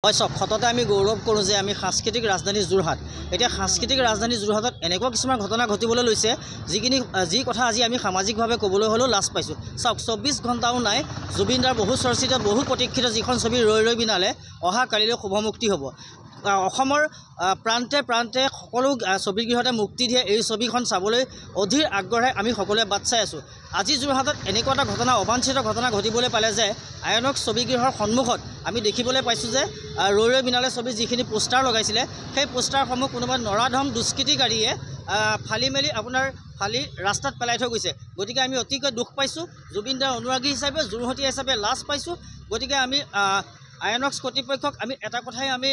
হয় সব সততে আমি গৌৰৱ কৰোঁ যে আমি সাংস্কৃতিক ৰাজধানী যোৰহাট এতিয়া সাংস্কৃতিক ৰাজধানী যোৰহাটত এনেকুৱা কিছুমান ঘটনা ঘটিবলৈ লৈছে যি কথা আজি আমি সামাজিকভাৱে ক'বলৈ হ'লেও লাজ পাইছোঁ চাওক 24 ঘণ্টাও নাই জুবিনদাৰ বহু চৰ্চিত বহু প্ৰতীক্ষিত যিখন ছবি ৰৈ ৰৈ বিনালে অহা কালিলৈ শুভমুক্তি হ'ব অসমৰ প্ৰান্তে প্ৰান্তে সকলো ছবিগৃহতে মুক্তি দিয়ে এই ছবিখন চাবলৈ অধীৰ আগ্ৰহে আমি সকলোৱে বাট চাই আছোঁ আজি যোৰহাটত এনেকুৱা এটা ঘটনা অবাঞ্ছিত ঘটনা ঘটিবলৈ পালে যে আইনক্স ছবিগৃহৰ সন্মুখত আমি দেখিবলৈ পাইছোঁ যে ৰৈ ৰৈ বিনালে ছবি যিখিনি পোষ্টাৰ লগাইছিলে সেই পোষ্টাৰসমূহ কোনোবা নৰাধম দুষ্কৃতিকাৰীয়ে ফালি ৰাস্তাত পেলাই থৈ গৈছে গতিকে আমি অতিকৈ দুখ পাইছোঁ জুবিনদাৰ অনুৰাগী হিচাপে যোৰহাটীয়া হিচাপে লাজ পাইছোঁ গতিকে আমি আইনক্স কৰ্তৃপক্ষক আমি এটা কথাই আমি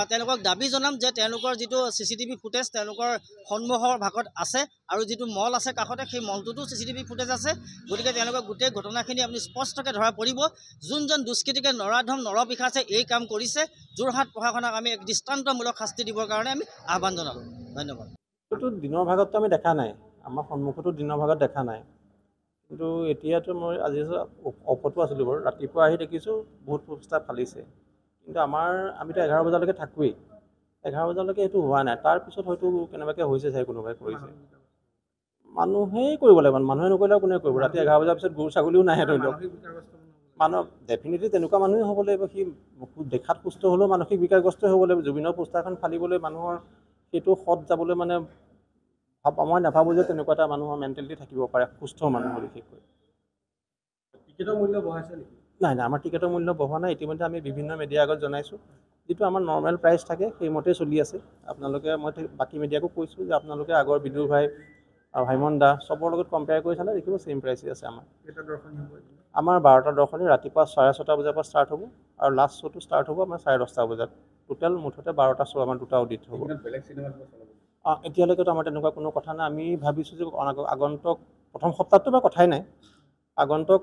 তেওঁলোকক দাবী জনাম যে তেওঁলোকৰ যিটো CCTV ফুটেজ তেওঁলোকৰ সন্মুখৰ ভাগত আছে আৰু যিটো মল আছে কাষতে সেই মলটোতো CCTV ফুটেজ আছে গতিকে তেওঁলোকৰ গোটেই ঘটনাখিনি আপুনি স্পষ্টকৈ ধৰা পৰিব যোনজন দুষ্কৃতিকে নৰাধম নৰপিশাচে এই কাম কৰিছে যোৰহাট প্ৰশাসনক আমি এক দৃষ্টান্তমূলক শাস্তি দিবৰ কাৰণে আমি আহ্বান জনালোঁ ধন্যবাদ এইটো দিনৰ ভাগততো আমি দেখা নাই আমাৰ সন্মুখতো দিনৰ ভাগত দেখা নাই কিন্তু এতিয়াতো মই আজি অপতো আছিলোঁ বাৰু ৰাতিপুৱা আহি দেখিছোঁ বহুত পোষ্টাৰ ফালিছে কিন্তু আমিতো 11 বজালৈকে থাকোৱেই 11 বজালৈকে এইটো হোৱা নাই তাৰপিছত হয়তো কেনেবাকৈ হৈছে চাই কোনোবাই কৰিছে মানুহেই কৰিব লাগিব মানুহে নকৰিলে কোনে কৰিব ৰাতি 11 বজাৰ পিছত গৰু ছাগলীও নাহে ধৰি লওক মানুহ ডেফিনেটলি তেনেকুৱা মানুহে হ'ব লাগিব সি দেখাত সুস্থ হ'লেও মানসিক বিকাৰগ্ৰস্ত হ'ব লাগিব জুবিনৰ পোষ্টাৰখন ফালিবলৈ মানুহৰ সেইটো সৎ যাবলৈ মানে মই নাভাবোঁ যে তেনেকুৱা এটা মানুহৰ মেণ্টেলিটি থাকিব পাৰে সুস্থ মানুহৰ বিশেষকৈ টিকেটৰ মূল্য বঢ়াইছে নেকি নাই আমাৰ টিকেটৰ মূল্য বঢ়োৱা নাই ইতিমধ্যে আমি বিভিন্ন মিডিয়াৰ আগত জনাইছোঁ যিটো আমাৰ নৰ্মেল প্ৰাইচ থাকে সেইমতে চলি আছে আপোনালোকে মই বাকী মিডিয়াকো কৈছোঁ যে আপোনালোকে আগৰ বিদুৰ ভাই ভাইমন দা চবৰ লগত কম্পেয়াৰ কৰি চালে দেখিব ছেইম প্ৰাইচে আছে আমাৰ 12টা দৰ্শনী ৰাতিপুৱা 6:30 বজাৰ পৰা ষ্টাৰ্ট হ'ব আৰু লাষ্ট শ্ব'টো ষ্টাৰ্ট হ'ব আমাৰ 10:30 বজাত টোটেল মুঠতে 12টা শ্ব' আমাৰ 2টা অডিট হ'ব এতিয়ালৈকেতো আমাৰ তেনেকুৱা কোনো কথা নাই আমি ভাবিছোঁ যে আগন্তুক প্ৰথম সপ্তাহটো বা কথাই নাই আগন্তুক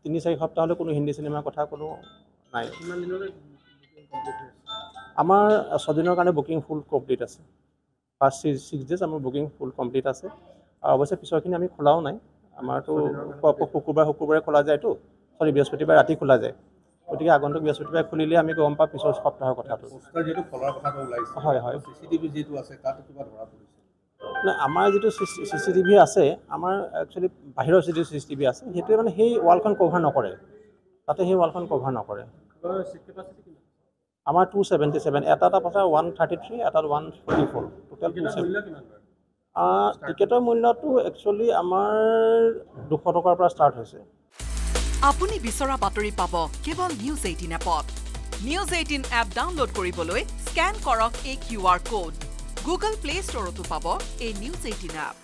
3-4 সপ্তাহলৈ কোনো হিন্দী চিনেমাৰ কথা কোনো নাই আমাৰ 6 দিনৰ কাৰণে বুকিং ফুল কমপ্লিট আছে ফাৰ্ষ্ট 6 ডেজ আমাৰ বুকিং ফুল কমপ্লিট আছে আৰু অৱশ্যে পিছৰখিনি আমি খোলাও নাই আমাৰতো শুকুৰবাৰে খোলা যায়তো বৃহস্পতিবাৰে ৰাতি খোলা যায় গতিকে আগন্তুক বৃহস্পতিবাৰে খুলিলে আমি গম পাওঁ পিছৰ সপ্তাহৰ কথাটো হয় নাই আমাৰ যিটো CCTV আছে আমাৰ একচুৱেলি বাহিৰৰ যিটো CCTV আছে সেইটোৱে মানে সেই ৱালখন কভাৰ নকৰে তাতে সেই ৱালখন কভাৰ নকৰে আমাৰ 277 এটা পাছৰ 133 এটাত 144 টোটেল 277 টিকেটৰ মূল্যটো একচুৱেলি আমাৰ 200 টকাৰ পৰা ষ্টাৰ্ট হৈছে আপুনি বিচৰা বাতৰি পাব কেৱল নিউজ 18 এপত নিউজ 18 এপ ডাউনলোড কৰিবলৈ স্ক্যান কৰক এই QR কোড গুগল প্লে ষ্টৰতো পাব এই নিউজ 18 এপ